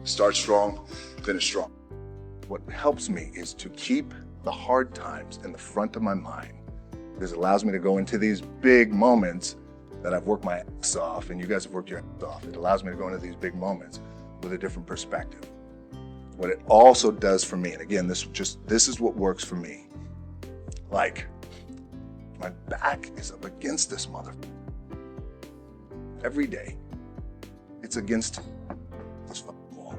Start strong, finish strong. What helps me is to keep the hard times in the front of my mind, because it allows me to go into these big moments that I've worked my ass off and you guys have worked your ass off. It allows me to go into these big moments with a different perspective. What it also does for me, and again, this is what works for me. Like, my back is up against this motherfucker. Every day, it's against this fucking wall.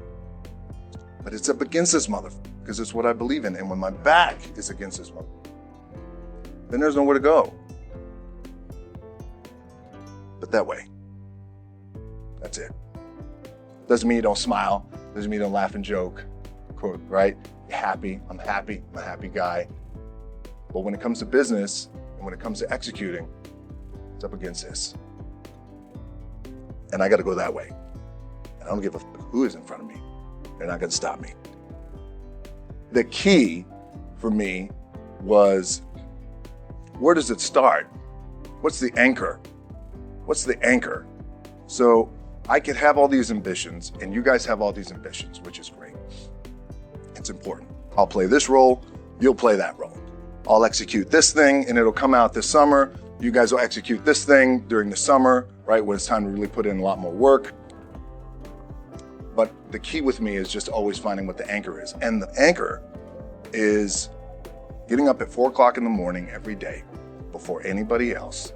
But it's up against this motherfucker because it's what I believe in. And when my back is against this motherfucker, then there's nowhere to go. But that way. That's it. Doesn't mean you don't smile. Doesn't mean you don't laugh and joke. Quote, right? You're happy. I'm happy. I'm a happy guy. But when it comes to business and when it comes to executing, it's up against this. And I got to go that way. And I don't give a fuck who is in front of me. They're not going to stop me. The key for me was, where does it start? What's the anchor? What's the anchor? So I could have all these ambitions and you guys have all these ambitions, which is great. It's important. I'll play this role, you'll play that role. I'll execute this thing and it'll come out this summer. You guys will execute this thing during the summer, right? When it's time to really put in a lot more work. But the key with me is just always finding what the anchor is. And the anchor is getting up at 4 o'clock in the morning every day before anybody else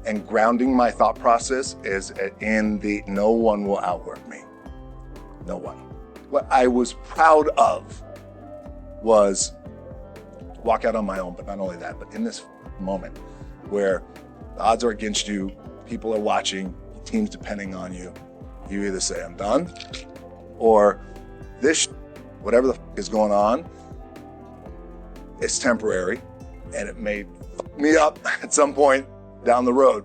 and grounding my thought process is in the no one will outwork me. No one. What I was proud of was walk out on my own, but not only that, but in this moment where the odds are against you, people are watching, teams depending on you, you either say, I'm done, or this, whatever the fuck is going on, it's temporary, and it may fuck me up at some point down the road.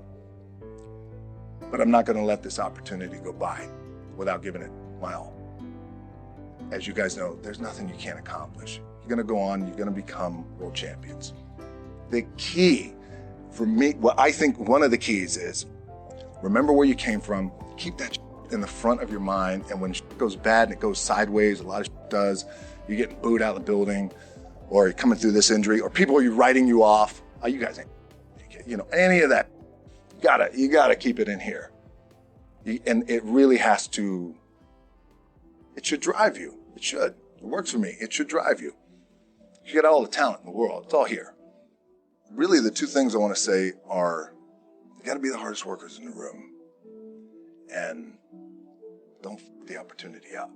But I'm not gonna let this opportunity go by without giving it my all. As you guys know, there's nothing you can't accomplish. You're gonna go on, you're gonna become world champions. The key for me, what I think one of the keys is, remember where you came from, keep that in the front of your mind, and when it goes bad and it goes sideways, a lot of does, you're getting booed out of the building, or you're coming through this injury, or people are writing you off, oh, you guys ain't, any of that, you gotta keep it in here. And it really has to, it should drive you. It should. It works for me. It should drive you. You get all the talent in the world. It's all here. Really, the two things I want to say are, you got to be the hardest workers in the room. And don't f the opportunity up.